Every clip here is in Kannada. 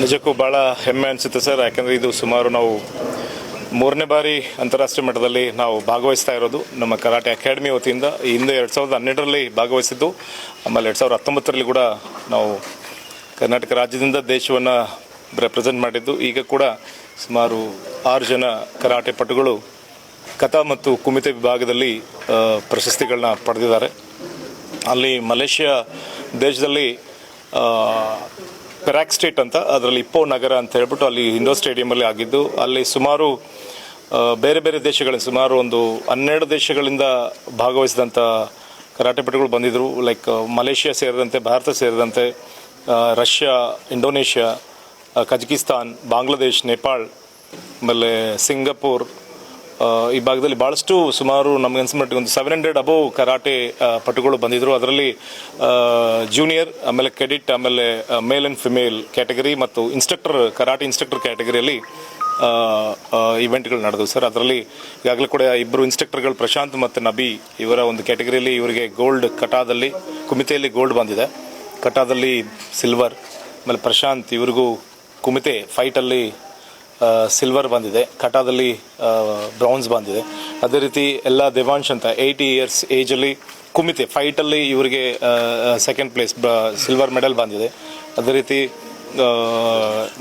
ನಿಜಕ್ಕೂ ಭಾಳ ಹೆಮ್ಮೆ ಅನಿಸುತ್ತೆ ಸರ್. ಯಾಕಂದರೆ ಇದು ಸುಮಾರು ನಾವು 3ನೇ ಬಾರಿ ಅಂತಾರಾಷ್ಟ್ರೀಯ ಮಟ್ಟದಲ್ಲಿ ನಾವು ಭಾಗವಹಿಸ್ತಾ ಇರೋದು ನಮ್ಮ ಕರಾಟೆ ಅಕಾಡೆಮಿ ವತಿಯಿಂದ. ಈ ಹಿಂದೆ 2012ರಲ್ಲಿ ಭಾಗವಹಿಸಿದ್ದು, ಆಮೇಲೆ 2019ರಲ್ಲಿ ಕೂಡ ನಾವು ಕರ್ನಾಟಕ ರಾಜ್ಯದಿಂದ ದೇಶವನ್ನು ರೆಪ್ರೆಸೆಂಟ್ ಮಾಡಿದ್ದು. ಈಗ ಕೂಡ ಸುಮಾರು 6 ಜನ ಕರಾಟೆ ಪಟುಗಳು ಕಥಾ ಮತ್ತು ಕುಮಿತೆ ವಿಭಾಗದಲ್ಲಿ ಪ್ರಶಸ್ತಿಗಳನ್ನ ಪಡೆದಿದ್ದಾರೆ. ಅಲ್ಲಿ ಮಲೇಷ್ಯಾ ದೇಶದಲ್ಲಿ ಪೆರಾಕ್ ಸ್ಟೇಟ್ ಅಂತ, ಅದರಲ್ಲಿ ಇಪ್ಪೋ ನಗರ ಅಂತ ಹೇಳ್ಬಿಟ್ಟು ಅಲ್ಲಿ ಇಂಡೋರ್ ಸ್ಟೇಡಿಯಮಲ್ಲಿ ಆಗಿದ್ದು. ಅಲ್ಲಿ ಸುಮಾರು ಬೇರೆ ಬೇರೆ ದೇಶಗಳಿಂದ ಸುಮಾರು ಒಂದು 12 ದೇಶಗಳಿಂದ ಭಾಗವಹಿಸಿದಂಥ ಕರಾಟೆಪಟುಗಳು ಬಂದಿದ್ದರು. ಲೈಕ್ ಮಲೇಷ್ಯಾ ಸೇರಿದಂತೆ, ಭಾರತ ಸೇರಿದಂತೆ, Russia, Indonesia, Kazakhstan, Bangladesh, Nepal, ಆಮೇಲೆ ಸಿಂಗಪೂರ್, ಈ ಭಾಗದಲ್ಲಿ ಭಾಳಷ್ಟು ಸುಮಾರು ನಮ್ಗೆ ಅನ್ಸ್ಮಟ್ಟಿಗೆ ಒಂದು 700 ಅಬೌವ್ ಕರಾಟೆ ಪಟುಗಳು ಬಂದಿದ್ದರು. ಅದರಲ್ಲಿ ಜೂನಿಯರ್, ಆಮೇಲೆ ಕೆಡಿಟ್, ಆಮೇಲೆ ಮೇಲ್ ಆ್ಯಂಡ್ ಫಿಮೇಲ್ ಕ್ಯಾಟಗರಿ ಮತ್ತು ಕರಾಟೆ ಇನ್ಸ್ಟ್ರಕ್ಟರ್ ಕ್ಯಾಟಗರಿಯಲ್ಲಿ ಇವೆಂಟ್ಗಳು ನಡೆದವು ಸರ್. ಅದರಲ್ಲಿ ಈಗಾಗಲೇ ಕೂಡ 2 ಇನ್ಸ್ಟ್ರಕ್ಟರ್ಗಳು, ಪ್ರಶಾಂತ್ ಮತ್ತು ನಬಿ, ಇವರ ಒಂದು ಕ್ಯಾಟಗರಿಯಲ್ಲಿ ಇವರಿಗೆ ಗೋಲ್ಡ್, ಕಟಾದಲ್ಲಿ ಕುಮಿತೆಯಲ್ಲಿ ಗೋಲ್ಡ್ ಬಂದಿದೆ, ಕಟಾದಲ್ಲಿ ಸಿಲ್ವರ್. ಆಮೇಲೆ ಪ್ರಶಾಂತ್ ಇವರಿಗೂ ಕುಮಿತೆ ಫೈಟಲ್ಲಿ ಸಿಲ್ವರ್ ಬಂದಿದೆ, ಕಟಾದಲ್ಲಿ ಬ್ರೌನ್ಸ್ ಬಂದಿದೆ. ಅದೇ ರೀತಿ ಎಲ್ಲ ದೇವಾಂಶ್ ಅಂತ 80 ಇಯರ್ಸ್ ಏಜಲ್ಲಿ ಕುಮಿತೆ ಫೈಟಲ್ಲಿ ಇವರಿಗೆ ಸೆಕೆಂಡ್ ಪ್ಲೇಸ್ ಸಿಲ್ವರ್ ಮೆಡಲ್ ಬಂದಿದೆ. ಅದೇ ರೀತಿ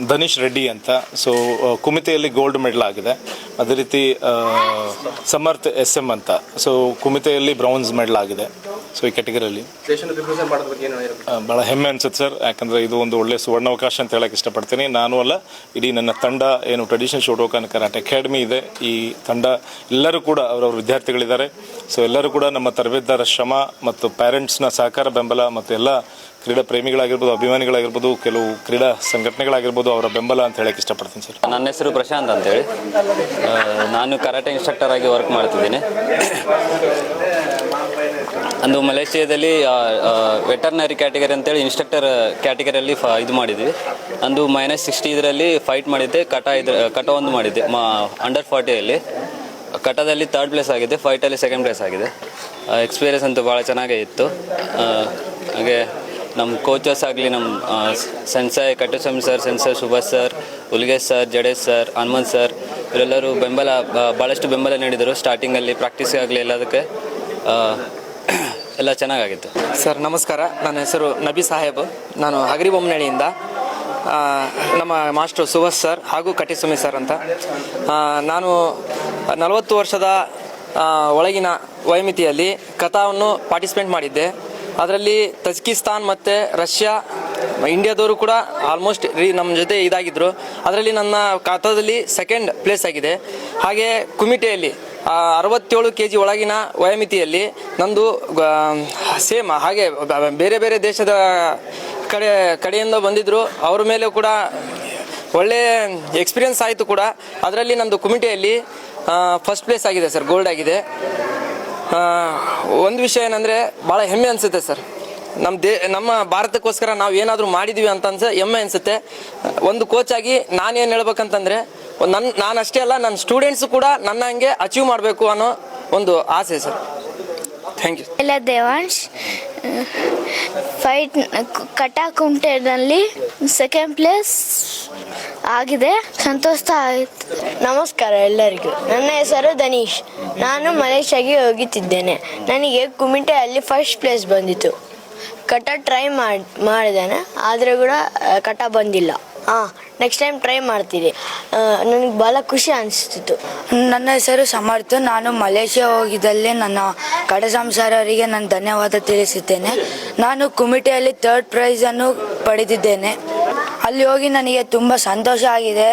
ಧನೀಶ್ ರೆಡ್ಡಿ ಅಂತ, ಸೊ ಕುಮಿತೆಯಲ್ಲಿ ಗೋಲ್ಡ್ ಮೆಡಲ್ ಆಗಿದೆ. ಅದೇ ರೀತಿ ಸಮರ್ಥ್ SM ಅಂತ, ಸೊ ಕುಮಿತೆಯಲ್ಲಿ ಬ್ರೌನ್ಸ್ ಮೆಡಲ್ ಆಗಿದೆ. ಸೊ ಈ ಕ್ಯಾಟಗರಿಯಲ್ಲಿ ಭಾಳ ಹೆಮ್ಮೆ ಅನ್ಸುತ್ತೆ ಸರ್. ಯಾಕಂದರೆ ಇದು ಒಂದು ಒಳ್ಳೆಯ ಸುವರ್ಣಾವಕಾಶ ಅಂತ ಹೇಳಕ್ಕೆ ಇಷ್ಟಪಡ್ತೀನಿ. ನಾನು ಅಲ್ಲ, ಇಡೀ ನನ್ನ ತಂಡ ಏನು ಟ್ರೆಡಿಷನಲ್ ಶೋಟೋಕಾನ್ ಕರಾಟೆ ಅಕಾಡೆಮಿ ಇದೆ, ಈ ತಂಡ ಎಲ್ಲರೂ ಕೂಡ ಅವರವ್ರ ವಿದ್ಯಾರ್ಥಿಗಳಿದ್ದಾರೆ. ಸೊ ಎಲ್ಲರೂ ಕೂಡ ನಮ್ಮ ತರಬೇತುದಾರ ಶ್ರಮ ಮತ್ತು ಪ್ಯಾರೆಂಟ್ಸ್ನ ಸಹಕಾರ, ಬೆಂಬಲ ಮತ್ತು ಎಲ್ಲ ಕ್ರೀಡಾ ಪ್ರೇಮಿಗಳಾಗಿರ್ಬೋದು, ಅಭಿಮಾನಿಗಳಾಗಿರ್ಬೋದು, ಕೆಲವು ಕ್ರೀಡಾ ಸಂಘಟನೆಗಳಾಗಿರ್ಬೋದು, ಅವರ ಬೆಂಬಲ ಅಂತ ಹೇಳಕ್ಕೆ ಇಷ್ಟಪಡ್ತೀನಿ ಸರ್. ನನ್ನ ಹೆಸರು ಪ್ರಶಾಂತ್ ಅಂತೇಳಿ, ನಾನು ಕರಾಟೆ ಇನ್ಸ್ಟ್ರಕ್ಟರ್ ಆಗಿ ವರ್ಕ್ ಮಾಡ್ತಿದ್ದೀನಿ. ಅಂದು ಮಲೇಷ್ಯಾದಲ್ಲಿ ವೆಟರ್ನರಿ ಕ್ಯಾಟಗರಿ ಅಂತೇಳಿ ಇನ್ಸ್ಟ್ರಕ್ಟರ್ ಕ್ಯಾಟಗರಿಯಲ್ಲಿ ಇದು ಮಾಡಿದ್ವಿ. ಅಂದು -60 ಇದರಲ್ಲಿ ಫೈಟ್ ಮಾಡಿದ್ದೆ. ಕಟ ಒಂದು ಮಾಡಿದ್ದೆ ಅಂಡರ್ 40ಯಲ್ಲಿ. ಕಟದಲ್ಲಿ 3rd ಪ್ಲೇಸ್ ಆಗಿದೆ, ಫೈಟಲ್ಲಿ 2nd ಪ್ಲೇಸ್ ಆಗಿದೆ. ಎಕ್ಸ್ಪೀರಿಯನ್ಸ್ ಅಂತೂ ಭಾಳ ಚೆನ್ನಾಗೇ ಇತ್ತು. ಹಾಗೆ ನಮ್ಮ ಕೋಚಸ್ ಆಗಲಿ, ನಮ್ಮ sensei Kattaswamy sir, sensei Subhash sir, Ulgesh sir, Jadesh sir, Hanumanth sir, ಇವರೆಲ್ಲರೂ ಭಾಳಷ್ಟು ಬೆಂಬಲ ನೀಡಿದರು. ಸ್ಟಾರ್ಟಿಂಗಲ್ಲಿ ಪ್ರಾಕ್ಟೀಸ್ ಆಗಲಿ ಎಲ್ಲದಕ್ಕೆ ಎಲ್ಲ ಚೆನ್ನಾಗಾಗಿತ್ತು ಸರ್. ನಮಸ್ಕಾರ, ನನ್ನ ಹೆಸರು ನಬಿ ಸಾಹೇಬ್. ನಾನು ಹಗರಿಬೊಮ್ಮನಹಳ್ಳಿಯಿಂದ. ನಮ್ಮ ಮಾಸ್ಟರ್ ಸುಭಾಷ್ ಸರ್ ಹಾಗೂ ಕಟ್ಟಸ್ವಾಮಿ ಸರ್ ಅಂತ. ನಾನು 40 ವರ್ಷದ ಒಳಗಿನ ವಯೋಮಿತಿಯಲ್ಲಿ ಕಥಾವನ್ನು ಪಾರ್ಟಿಸಿಪೇಟ್ ಮಾಡಿದ್ದೆ. ಅದರಲ್ಲಿ ತಜಿಕಿಸ್ತಾನ್ ಮತ್ತು ರಷ್ಯಾ, ಇಂಡಿಯಾದವರು ಕೂಡ ಆಲ್ಮೋಸ್ಟ್ ನಮ್ಮ ಜೊತೆ ಇದಾಗಿದ್ದರು. ಅದರಲ್ಲಿ ನನ್ನ ಕಥಾದಲ್ಲಿ 2nd ಪ್ಲೇಸ್ ಆಗಿದೆ. ಹಾಗೆ ಕುಮಿಟೆಯಲ್ಲಿ 67 kg ಒಳಗಿನ ವಯೋಮಿತಿಯಲ್ಲಿ ನಂದು ಸೇಮ್. ಹಾಗೆ ಬೇರೆ ಬೇರೆ ದೇಶದ ಕಡೆಯಿಂದ ಬಂದಿದ್ದರು. ಅವ್ರ ಮೇಲೆ ಕೂಡ ಒಳ್ಳೆಯ ಎಕ್ಸ್ಪೀರಿಯನ್ಸ್ ಆಯಿತು ಕೂಡ. ಅದರಲ್ಲಿ ನಂದು ಕುಮಿಟೆಯಲ್ಲಿ 1st ಪ್ಲೇಸ್ ಆಗಿದೆ ಸರ್, ಗೋಲ್ಡ್ ಆಗಿದೆ. ಒಂದು ವಿಷಯ ಏನಂದರೆ ಭಾಳ ಹೆಮ್ಮೆ ಅನಿಸುತ್ತೆ ಸರ್. ನಮ್ಮ ಭಾರತಕ್ಕೋಸ್ಕರ ನಾವು ಏನಾದರೂ ಮಾಡಿದ್ವಿ ಅಂತ ಹೆಮ್ಮೆ ಅನಿಸುತ್ತೆ. ಒಂದು ಕೋಚ್ ಆಗಿ ನಾನೇನು ಹೇಳ್ಬೇಕಂತಂದರೆ, ನಾನು ಅಷ್ಟೇ ಅಲ್ಲ, ನನ್ನ ಸ್ಟೂಡೆಂಟ್ಸು ಕೂಡ ನನ್ನ ಹಂಗೆ ಅಚೀವ್ ಮಾಡಬೇಕು ಅನ್ನೋ ಒಂದು ಆಸೆ ಸರ್. Thank you. ಎಲ್ಲ ದೇವಾಂಶ್ ಫೈಟ್ ಕಟಾ ಕುಮಟೆನಲ್ಲಿ 2nd ಪ್ಲೇಸ್ ಆಗಿದೆ, ಸಂತೋಷ ಆಯಿತು. ನಮಸ್ಕಾರ ಎಲ್ಲರಿಗೂ. ನನ್ನ ಹೆಸರು ಧನೀಶ್. ನಾನು ಮಲೇಷ್ಯಾಗೆ ಹೋಗುತ್ತಿದ್ದೇನೆ. ನನಗೆ ಕುಮಿಟೆಯಲ್ಲಿ 1st ಪ್ಲೇಸ್ ಬಂದಿತ್ತು. ಕಟ ಟ್ರೈ ಮಾಡಿದ್ದೇನೆ, ಆದರೆ ಕೂಡ ಕಟ ಬಂದಿಲ್ಲ. ನೆಕ್ಸ್ಟ್ ಟೈಮ್ ಟ್ರೈ ಮಾಡ್ತೀನಿ. ನನಗೆ ಭಾಳ ಖುಷಿ ಅನಿಸ್ತಿತ್ತು. ನನ್ನ ಹೆಸರು ಸಮರ್ಥ. ನಾನು ಮಲೇಷ್ಯಾ ಹೋಗಿದ್ದಲ್ಲಿ ನನ್ನ ಕಟಸ್ವಾಮಿ ಸರ್ ಅವರಿಗೆ ನಾನು ಧನ್ಯವಾದ ತಿಳಿಸುತ್ತೇನೆ. ನಾನು ಕುಮಿಟೆಯಲ್ಲಿ 3rd ಪ್ರೈಸನ್ನು ಪಡೆದಿದ್ದೇನೆ. ಅಲ್ಲಿ ಹೋಗಿ ನನಗೆ ತುಂಬ ಸಂತೋಷ ಆಗಿದೆ.